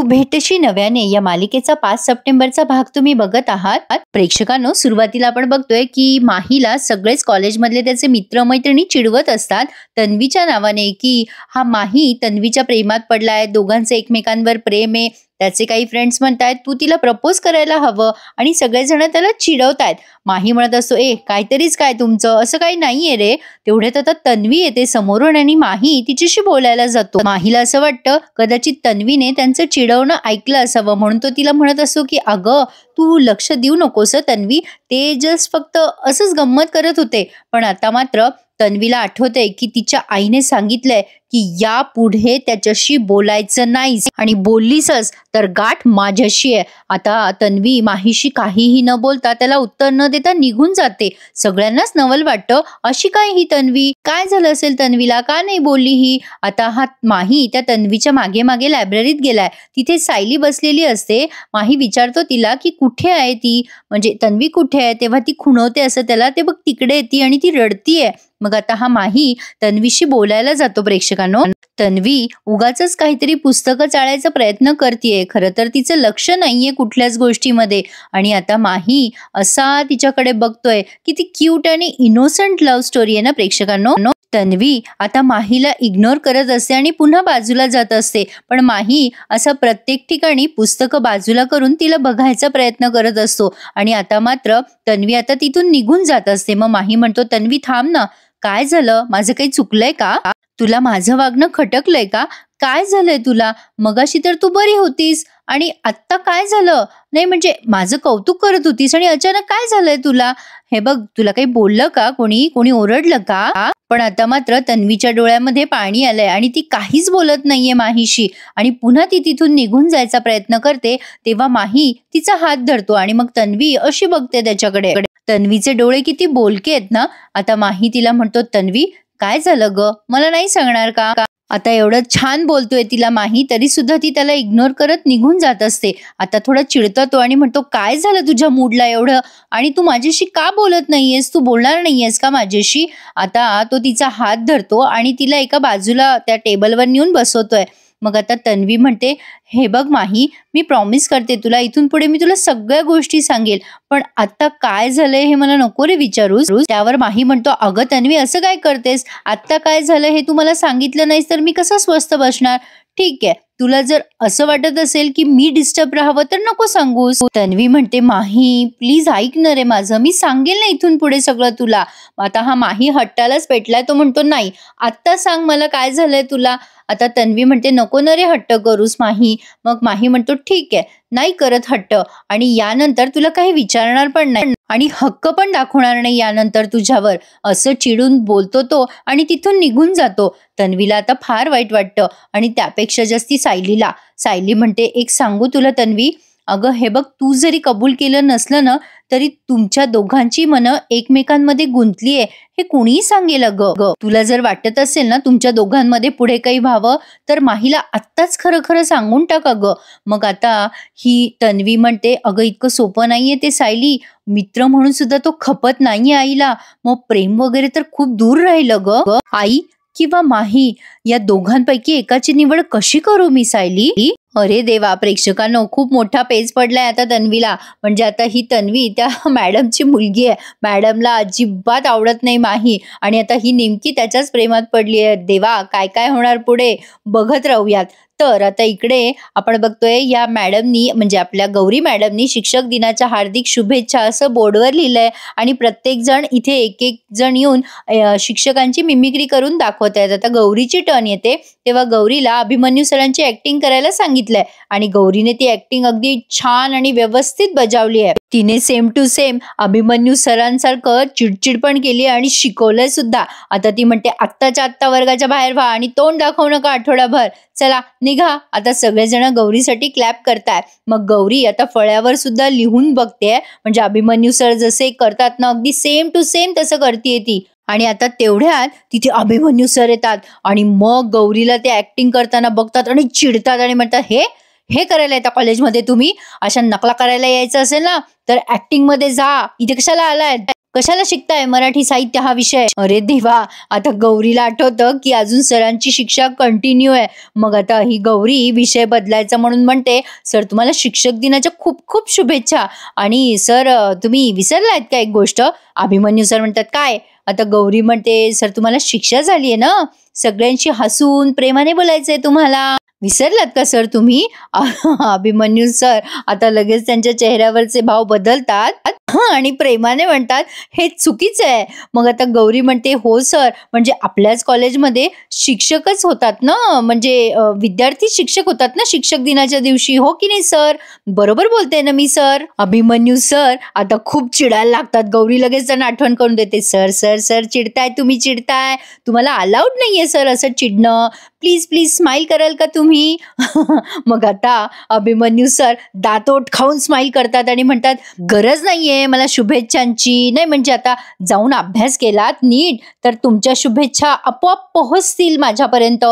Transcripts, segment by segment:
तू भेटशी नव्याने या मालिकेचा 5 सप्टेंबरचा भाग तुम्ही बघत आहात। प्रेक्षकांनो, सुरुवातीला आपण बघतोय की माहीला सगळेच कॉलेजमधले त्याचे मित्रमैत्रिणी चिडवत असतात तन्वीच्या नावाने की हा माही तन्वीच्या प्रेमात पडलाय, दोघांचे एकमेकांवर प्रेम आहे। त्याचे काही फ्रेंड्स म्हणतायत तू तिला प्रपोज करायला हवं आणि सगळेजण त्याला चिडवतायत। माही म्हणत असतो काहीतरीच काय तुमचं, असं काही नाहीये रे। तेवढ्यात आता तन्वी येते समोरून आणि माही तिच्याशी बोलायला जातो। माहीला असं वाटतं कदाचित तन्वीने त्यांचं चिडवणं ऐकलं असावं, म्हणून तो तिला म्हणत असतो की अगं तू लक्ष देऊ नकोस तन्वी, ते जस्ट फक्त असंच गंमत करत होते। पण आता मात्र तन्वीला आठवतंय की तिच्या आईने सांगितलंय की यापुढे त्याच्याशी बोलायचं नाही आणि बोललीसच तर गाठ माझ्याशी आहे। आता तन्वी माहीशी काहीही न बोलता त्याला उत्तर न देता निघून जाते। सगळ्यांनाच नवल वाटतं अशी काय ही तन्वी, काय झालं असेल तन्वीला, का नाही बोलली ही। आता हा माही त्या तन्वीच्या मागे मागे लायब्ररीत गेलाय, तिथे सायली बसलेली असते। माही विचारतो तिला की कुठे आहे ती, म्हणजे तन्वी कुठे आहे, तेव्हा ती खुणवते असं त्याला, ते बघ तिकडे येते आणि ती रडतीये। मग आता हा माही तन्वीशी बोलायला जातो। प्रेक्षकांनो, तन्वी उगाचच काहीतरी पुस्तकं चाळायचा प्रयत्न करतेय, खरं तर तिचं लक्ष नाहीये कुठल्याच गोष्टीमध्ये। आणि आता माही असा तिच्याकडे बघतोय की ती क्यूट आणि इनोसंट लव्ह स्टोरी आहे ना प्रेक्षकांनो। तन्वी आता माहीला इग्नोर करत असते आणि पुन्हा बाजूला जात असते, पण माही असा प्रत्येक ठिकाणी पुस्तकं बाजूला करून तिला बघायचा प्रयत्न करत असतो। आणि आता मात्र तन्वी आता तिथून निघून जात असते। मग माही म्हणतो तन्वी थांब ना, काय झालं, माझं काही चुकलंय का, तुला माझं वागणं खटकलंय का, काय झालंय तुला, मगाशी तर तू बरी होतीस आणि आत्ता काय झालं, नाही म्हणजे माझं कौतुक करत होतीस आणि अचानक काय झालंय तुला, हे बघ तुला काही बोललं का, कोणी ओरडलं का। पण आता मात्र तन्वीच्या डोळ्यामध्ये पाणी आलंय आणि ती काहीच बोलत नाहीये माहीशी आणि पुन्हा ती तिथून निघून जायचा प्रयत्न करते। तेव्हा माही तिचा हात धरतो आणि मग तन्वी अशी बघते त्याच्याकडे। तन्वीचे डोळे किती बोलके आहेत ना। आता माही तिला म्हणतो तन्वी काय झालं ग, मला नाही सांगणार का। आता एवढं छान बोलतोय तिला माही, तरी सुद्धा ती त्याला इग्नोर करत निघून जात असते। आता थोडा चिडतो तो आणि म्हणतो काय झालं तुझ्या मूडला एवढं, आणि तू माझ्याशी का बोलत नाहीयेस, तू बोलणार नाहीयेस का माझ्याशी। आता तो तिचा हात धरतो आणि तिला एका बाजूला त्या टेबलवर नेऊन बसवतोय। मग आता तन्वी म्हणते हे बघ माही, मी प्रॉमिस करते तुला, इथून पुढे मी तुला सगळ्या गोष्टी सांगेल, पण आता काय झालंय हे मला नको रे विचारूस। त्यावर माही म्हणतो अगं तन्वी असं काय करतेस, आता काय झालं हे तू मला सांगितलं नाहीस तर मी कसं स्वस्थ बसणार। ठीक आहे, तुला जर असं वाटत असेल की मी डिस्टर्ब राहावं तर नको सांगूस। तन्वी म्हणते माही प्लीज ऐक ना रे माझं, मी सांगेल ना इथून पुढे सगळं तुला। आता हा माही हट्टालाच पेटलाय, तो म्हणतो नाही आत्ता सांग मला काय झालंय तुला। आता तन्वी म्हणते नको ना रे हट्ट करूस माही। मग माही म्हणतो ठीक आहे, नाही करत हट्ट, आणि यानंतर तुला काही विचारणार पण नाही आणि हक्क पण दाखवणार नाही यानंतर तुझ्यावर, असं चिडून बोलतो तो आणि तिथून निघून जातो। तन्वीला आता फार वाईट वाटतं आणि त्यापेक्षा जास्ती सायली म्हणते एक सांगू तुला तन्वी, अगं हे बघ तू जरी कबूल केलं नसलं ना तरी तुमच्या दोघांची मनं एकमेकांमध्ये गुंतलीये हे कुणीही सांगेल। अगं तुला जर वाटत असेल ना तुमच्या दोघांमध्ये पुढे काही व्हावं तर माहीला आत्ताच खरं खरं सांगून टाक अगं। मग आता ही तन्वी म्हणते अगं इतकं सोपं नाहीये ते सायली, मित्र म्हणून सुद्धा तो खपत नाहीये आईला, मग प्रेम वगैरे तर खूप दूर राहिलं ग। आई किंवा माही या दोघांपैकी एकाची निवड कशी करू मी सायली। अरे देवा, प्रेक्षकांनो खूप मोठा पेच पडलाय आता तन्वीला, म्हणजे आता ही तन्वी त्या मॅडमची मुलगी आहे, मॅडमला अजिबात आवडत नाही माही आणि आता ही नेमकी त्याच्याच प्रेमात पडली आहे। देवा काय काय होणार पुढे बघत राहूयात। तर आता इकडे आपण बघतोय या मॅडमनी म्हणजे आपल्या गौरी मॅडमनी शिक्षक दिनाच्या हार्दिक शुभेच्छा असं बोर्डवर लिहिलंय आणि प्रत्येक जण इथे एक एक जण येऊन शिक्षकांची मिमिक्री करून दाखवत आहेत। आता गौरीची टर्न येते तेव्हा गौरीला अभिमन्यू सरांची ऍक्टिंग करायला सांगितलंय आणि गौरीने ती ऍक्टिंग अगदी छान आणि व्यवस्थित बजावली आहे। तिने सेम टू सेम अभिमन्यू सरांसारखं चिडचिड पण केली आणि शिकवलंय सुद्धा। आता ती म्हणते आत्ताच्या आत्ता वर्गाच्या बाहेर व्हा आणि तोंड दाखवू नका आठवडाभर, चला निघा। आता सगळेजण गौरीसाठी क्लॅप करताय। मग गौरी आता फळ्यावर सुद्धा लिहून बघते, म्हणजे अभिमन्यू सर जसे करतात ना अगदी सेम टू सेम तसं करतेय ती। आणि आता तेवढ्यात तिथे अभिमन्यू सर येतात आणि मग गौरीला ते ऍक्टिंग करताना बघतात आणि चिडतात आणि म्हणतात हे करायला येतं कॉलेजमध्ये तुम्ही, अशा नकला करायला यायचं असेल ना तर ऍक्टिंग मध्ये जा, इथे कशाला आलाय। कशाला शिकताय मराठी साहित्य हा विषय? अरे देवा, आता गौरीला आठवतं की अजून सरांची शिक्षा कंटिन्यू आहे. मग आता ही गौरी विषय बदलायचा म्हणून म्हणते, सर तुम्हाला शिक्षक दिनाच्या खूप खूप शुभेच्छा. आणि सर तुम्ही विसरलात का एक गोष्ट? अभिमन्यू सर म्हणतात, काय? आता गौरी म्हणते, सर तुम्हाला शिक्षा झालीये ना, सगळ्यांशी हसून प्रेमाने बोलायचंय तुम्हाला. विसरलात का सर तुम्ही? अभिमन्यू सर आता लगेच त्यांच्या चेहऱ्यावरचे भाव बदलतात आणि प्रेमाने म्हणतात, हे चुकीचं आहे. मग आता गौरी म्हणते, हो सर, म्हणजे आपल्याच कॉलेजमध्ये शिक्षकच होतात ना, म्हणजे विद्यार्थी शिक्षक होतात ना शिक्षक दिनाच्या दिवशी, हो की नाही सर? बरोबर बोलते ना मी सर? अभिमन्यू सर आता खूप चिडायला लागतात. गौरी लगेच त्यांना आठवण करून देते, सर सर सर चिडताय तुम्ही, चिडताय, तुम्हाला अलाउड नाहीये सर असं चिडणं, प्लीज प्लीज स्माइल कराल का तुम्ही? मग आता अभिमन्यू सर दातोट खाऊन स्माइल करतात आणि म्हणतात, गरज नाहीये मला शुभेच्छांची. नाही म्हणजे आता जाऊन अभ्यास केलात नीट तर तुमच्या शुभेच्छा आपोआप पोहोचतील माझ्यापर्यंत.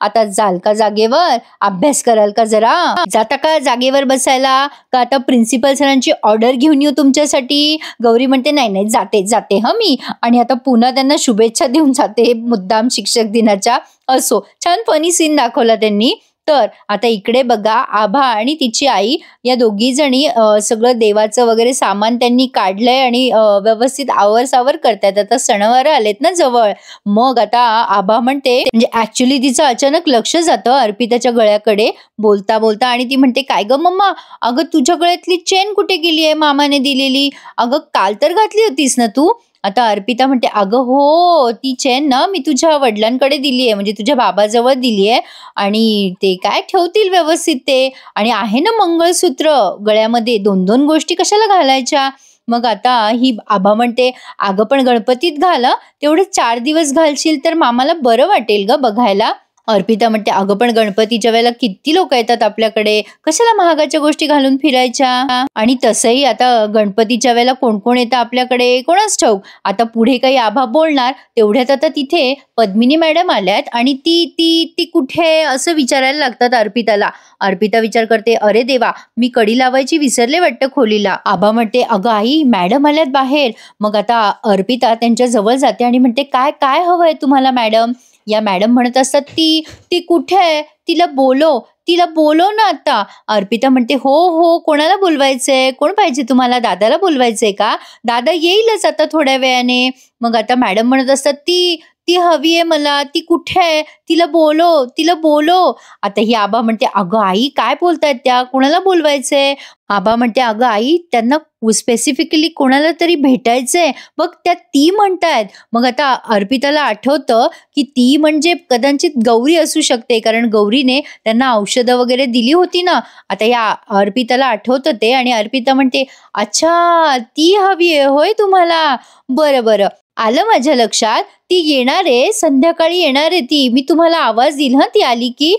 आता जाल का जागेवर? अभ्यास कराल का जरा? जाता का जागेवर बसायला? का आता प्रिन्सिपल सरांची ऑर्डर घेऊन येऊ तुमच्यासाठी? गौरी म्हणते, नाही नाही जाते जाते हा मी. आणि आता पुन्हा त्यांना शुभेच्छा देऊन जाते मुद्दाम शिक्षक दिनाच्या. असो, छान फनी सीन दाखवला त्यांनी. तर आता इकडे बघा, आभा आणि तिची आई या दोघी जणी सगळं देवाचं वगैरे सामान त्यांनी काढलंय आणि व्यवस्थित आवरसावर करतायत. आता सणवार आलेत ना जवळ. मग आता आभा म्हणते, म्हणजे ऍक्च्युली तिचं अचानक लक्ष जातं अर्पिताच्या गळ्याकडे बोलता बोलता आणि ती म्हणते, काय ग मम्मा, अगं तुझ्या गळ्यातली चेन कुठे गेली आहे मामाने दिलेली? अगं काल तर घातली होतीस ना तू? आता अर्पिता म्हणते, अगं हो, ती चेन ना मी तुझ्या वडिलांकडे दिली आहे, म्हणजे तुझ्या बाबाजवळ दिली आहे आणि ते काय ठेवतील व्यवस्थित ते. आणि आहे ना मंगळसूत्र गळ्यामध्ये, दोन दोन गोष्टी कशाला घालायच्या? मग आता ही आभा म्हणते, अगं पण गणपतीत घाल, तेवढे 4 दिवस घालशील तर मामाला बरं वाटेल ग बघायला. अर्पिता म्हणते, अगं पण गणपतीच्या वेळेला किती लोक येतात आपल्याकडे, कशाला महागाच्या गोष्टी घालून फिरायच्या? आणि तसंही आता गणपतीच्या वेळेला कोण कोण येतं आपल्याकडे कोणाच ठाऊक. आता पुढे काही आभा बोलणार तेवढ्यात आता तिथे पद्मिनी मॅडम आल्यात आणि ती ती ती कुठे असं विचारायला लागतात अर्पिताला. अर्पिता विचार करते, अरे देवा, मी कडी लावायची विसरले वाटतं खोलीला. आभा म्हणते, अगं आई मॅडम आल्यात बाहेर. मग आता अर्पिता त्यांच्या जवळ जाते आणि म्हणते, काय काय हवंय तुम्हाला मॅडम? या मॅडम म्हणत असतात, ती ती कुठे आहे? तिला बोलव ना आता. अर्पिता म्हणते, हो हो, कोणाला बोलवायचंय? कोण पाहिजे तुम्हाला? दादाला बोलवायचंय का? दादा येईलच आता थोड्या वेळाने. मग आता मॅडम म्हणत असतात, ती ती हवी आहे मला, ती कुठे आहे? तिला बोलव. आता ही आबा म्हणते, अगं आई काय बोलतायत त्या, कोणाला बोलवायचंय? आबा म्हणते, अगं आई त्यांना स्पेसिफिकली कोणाला तरी भेटायचंय, बघ त्या ती म्हणतायत. मग आता अर्पिताला आठवतं की ती म्हणजे कदाचित गौरी असू शकते, कारण गौरीने त्यांना औषधं वगैरे दिली होती ना. आता या अर्पिताला आठवतं ते आणि अर्पिता म्हणते, अच्छा ती हवी आहे होय तुम्हाला? बरं आलं माझ्या लक्षात. ती येणार आहे, संध्याकाळी येणार आहे ती. मी तुम्हाला आवाज देईल हा ती आली की.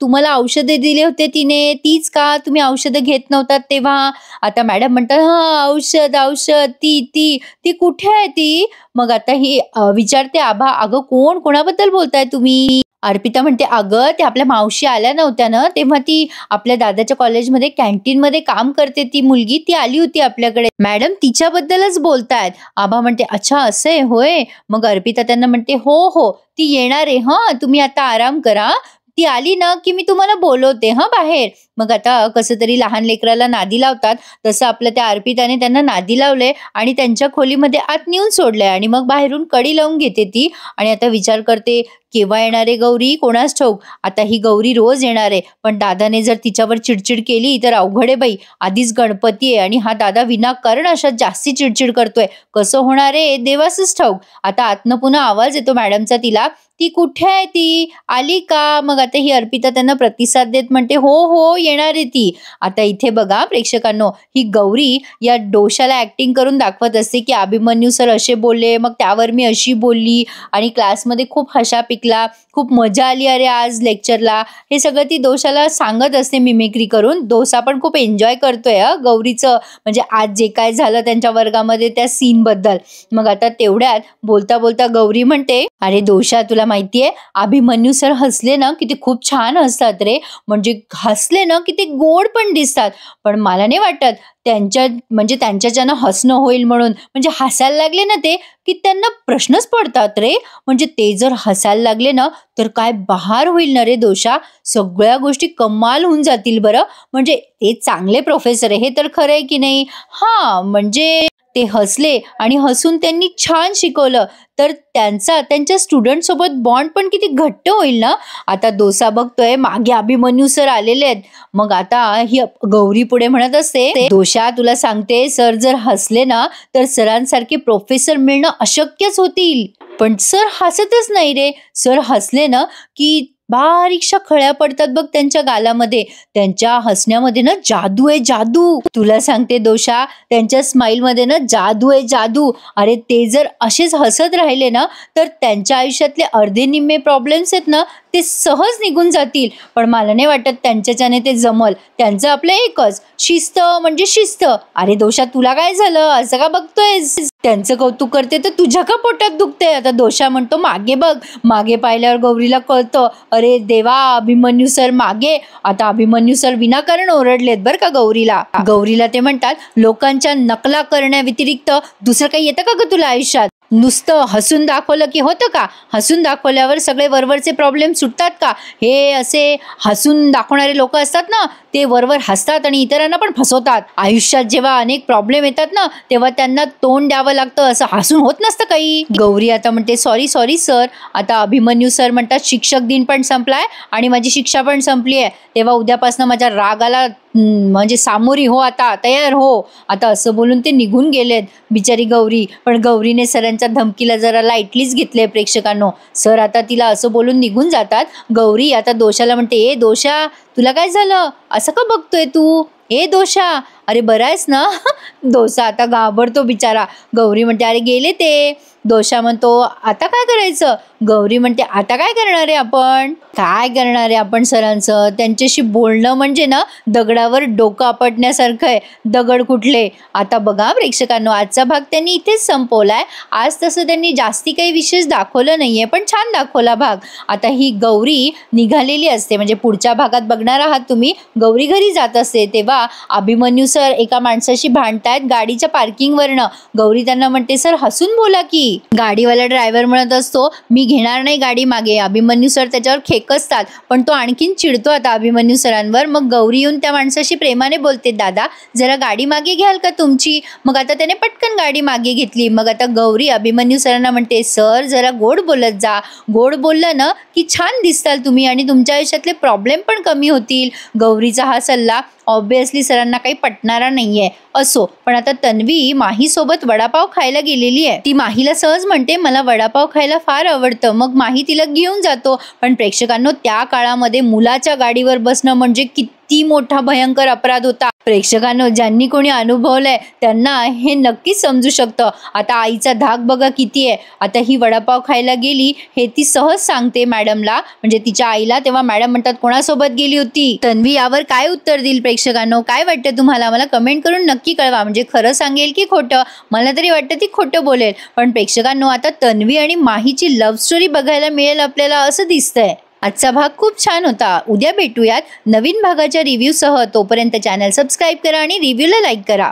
तुम्हाला औषधे दिले होते तिने, तीच का? तुम्ही औषधं घेत नव्हतात तेव्हा? आता मॅडम म्हणतात, हा औषध ती ती ती कुठे आहे ती? मग आता ही विचारते आभा, अगं कोणाबद्दल बोलताय तुम्ही? अर्पिता म्हणते, अगं ते आपल्या मावशी आल्या नव्हत्या ना तेव्हा, ती आपल्या दादाच्या कॉलेजमध्ये कॅन्टीन मध्ये काम करते ती मुलगी, ती आली होती आपल्याकडे. मॅडम तिच्याबद्दलच बोलतायत. आभा म्हणते, अच्छा असं आहे होय. मग अर्पिता त्यांना म्हणते, हो ती येणार आहे, हा तुम्ही आता आराम करा. ती आली ना की मी तुम्हाला बोलवते हा बाहेर. मग आता कसं तरी लहान लेकराला नादी लावतात तसं आपल्या त्या अर्पिताने त्यांना नादी लावले आणि त्यांच्या खोलीमध्ये आत नेऊन सोडलंय आणि मग बाहेरून कडी लावून घेते ती. आणि आता विचार करते, केव्हा येणारे गौरी कोणास ठाऊक. आता ही गौरी रोज येणार आहे, पण दादाने जर तिच्यावर चिडचिड केली तर अवघड आहे बाई. आधीच गणपती आहे आणि हा दादा विनाकारण अशा जास्ती चिडचिड करतोय, कसं होणार आहे देवासच ठाऊक. आता आतनं पुन्हा आवाज येतो मॅडमचा तिला, ती कुठे आहे, ती आली का? मग आता ही अर्पिता त्यांना प्रतिसाद देत म्हणते, हो येणार आहे ती. आता इथे बघा प्रेक्षकांनो, ही गौरी या डोशाला ऍक्टिंग करून दाखवत असते की अभिमन्यू सर असे बोलले, मग त्यावर मी अशी बोलली आणि क्लासमध्ये खूप हशापिक ऐकला, खूप मजा आली अरे आज लेक्चरला, हे सगळं ती दोषाला सांगत असते मिमिक्री करून. दोसा पण खूप एन्जॉय करतोय गौरीचं, म्हणजे आज जे काय झालं त्यांच्या वर्गामध्ये त्या सीन बद्दल. मग आता तेवढ्यात बोलता बोलता गौरी म्हणते, अरे दोषा तुला माहितीये अभिमन्यू सर हसले ना की ते खूप छान हसतात रे, म्हणजे हसले ना की ते गोड पण दिसतात, पण मला नाही वाटत त्यांच्याच्यानं हसणं होईल म्हणून. म्हणजे हसायला लागले ना ते की त्यांना प्रश्नच पडतात रे, म्हणजे ते जर हसायला लागले ना तर काय बहार होईल ना रे दोषा, सगळ्या गोष्टी कमाल होऊन जातील बरं. म्हणजे ते चांगले प्रोफेसर आहे हे तर खरं आहे की नाही. म्हणजे ते हसले आणि हसून त्यांनी छान शिकवलं तर त्यांच्या स्टुडंट सोबत बॉन्ड पण किती घट्ट होईल ना. आता दोसा बघतोय मागे अभिमन्यू सर आलेले आहेत. मग आता ही गौरी पुढे म्हणत असते, दोषा तुला सांगते सर जर हसले ना तर सरांसारखे प्रोफेसर मिळणं अशक्यच होतील. पण सर हसतच नाही रे, सर हसले ना की बारीकशा खळ्या पडतात बघ त्यांच्या गालामध्ये. त्यांच्या हसण्यामध्ये ना जादू आहे जादू. तुला सांगते दोषा त्यांच्या स्माइल मध्ये ना जादू आहे जादू. अरे ते जर असेच हसत राहिले ना तर त्यांच्या आयुष्यातले अर्धे निम्मे प्रॉब्लेम्स आहेत ना ते सहज निघून जातील. पण मला नाही वाटत त्यांच्याच्याने ते जमल. त्यांचं आपलं एकच, शिस्त म्हणजे शिस्त. अरे दोषा तुला काय झालं, असं का बघतोय, त्यांचं कौतुक करते तर तुझ्या का पोटात दुखते. आता दोषा म्हणतो मागे बघ. मागे पाहिल्यावर गौरीला कळतं, अरे देवा अभिमन्यू सर मागे. आता अभिमन्यू सर विनाकारण ओरडलेत बर का गौरीला. गौरीला ते म्हणतात लोकांच्या नकला करण्या व्यतिरिक्त दुसरं काही येतं का ग तुला आयुष्यात. नुसतं हसून दाखवलं की होतं का, हसून दाखवल्यावर सगळे वरवरचे प्रॉब्लेम सुटतात का. हे असे हसून दाखवणारे लोक असतात ना ते वरवर हसतात आणि इतरांना पण फसवतात. आयुष्यात जेव्हा अनेक प्रॉब्लेम येतात ना तेव्हा त्यांना तोंड द्यावं लागतं, असं हसून होत नसतं काही. गौरी आता म्हणते सॉरी सॉरी सर. आता अभिमन्यू सर म्हणतात शिक्षक दिन पण संपलाय आणि माझी शिक्षा पण संपली आहे, तेव्हा उद्यापासून माझ्या रागाला म्हणजे सामोरी हो, आता तयार हो. आता असं बोलून ते निघून गेलेत बिचारी गौरी. पण गौरीने सरांच्या धमकीला जरा लाईटलीच घेतले प्रेक्षकांनो. सर आता तिला असं बोलून निघून जातात. गौरी आता दोषाला म्हणते, ए दोषा तुला काय झालं, असं का बघतोय तू, ए दोषा अरे बरं आहेस ना. दोषा आता घाबरतो बिचारा. गौरी म्हणते अरे गेले ते. दोषा म्हणतो आता काय करायचं. गौरी म्हणते आता काय करणार आहे आपण, काय करणार आहे आपण सरांचं, त्यांच्याशी बोलणं म्हणजे ना दगडावर डोकं आपटण्यासारखं आहे. दगड कुठले. आता बघा प्रेक्षकांनो आजचा भाग त्यांनी इथेच संपवलाय. आज तसं त्यांनी जास्ती काही विशेष दाखवलं नाहीये पण छान दाखवला भाग. आता ही गौरी निघालेली असते, म्हणजे पुढच्या भागात बघणार आहात तुम्ही. गौरी घरी जात असते तेव्हा अभिमन्यू सर एका माणसाशी भांडतायत गाडीच्या पार्किंगवरनं. गौरी त्यांना म्हणते सर हसून बोला की. गाडीवाला ड्रायव्हर म्हणत असतो मी घेणार नाही गाडी मागे. अभिमन्यू सर त्याच्यावर खेकसतात पण तो आणखीन चिडतो आता अभिमन्यू सरांवर. मग गौरी येऊन त्या माणसाशी प्रेमाने बोलते दादा जरा गाडी मागे घ्याल का तुमची. मग आता त्याने पटकन गाडी मागे घेतली. मग आता गौरी अभिमन्यू सरांना म्हणते सर जरा गोड बोलत जा, गोड बोललं ना की छान दिसताल तुम्ही आणि तुमच्या आयुष्यातले प्रॉब्लेम पण कमी होतील. गौरीचा हा सल्ला ऑब्विसली सरांना काही पटणारा नाहीये. असो पण आता तन्वी माही सोबत वडापाव खायला गेलेली आहे. ती माहीला सहज म्हणते मला वडापाव खायला फार आवडतं. मग माही तिला घेऊन जातो. पण प्रेक्षकांनो त्या काळामध्ये मुलाच्या गाडीवर बसणं म्हणजे किती मोठा भयंकर अपराध होता. प्रेक्षकांनो ज्यांनी कोणी अनुभवलंय त्यांना हे नक्कीच समजू शकतं. आता आईचा धाक बघा किती आहे. आता ही वडापाव खायला गेली हे ती सहज सांगते मॅडमला, म्हणजे तिच्या आईला. तेव्हा मॅडम म्हणतात कोणासोबत गेली होती. तन्वी यावर काय उत्तर देईल प्रेक्षकांनो, काय वाटतं तुम्हाला, मला कमेंट करून नक्की कळवा. म्हणजे खरं सांगेल की खोटं. मला तरी वाटतं ती खोटं बोलेल. पण प्रेक्षकांनो आता तन्वी आणि माहीची लव्ह स्टोरी बघायला मिळेल आपल्याला असं दिसतंय. आजचा भाग खूप छान होता. उद्या भेटूयात नवीन भागाच्या रिव्ह्यू सह. तोपर्यंत चॅनल सबस्क्राईब करा आणि रिव्ह्यूला लाईक करा.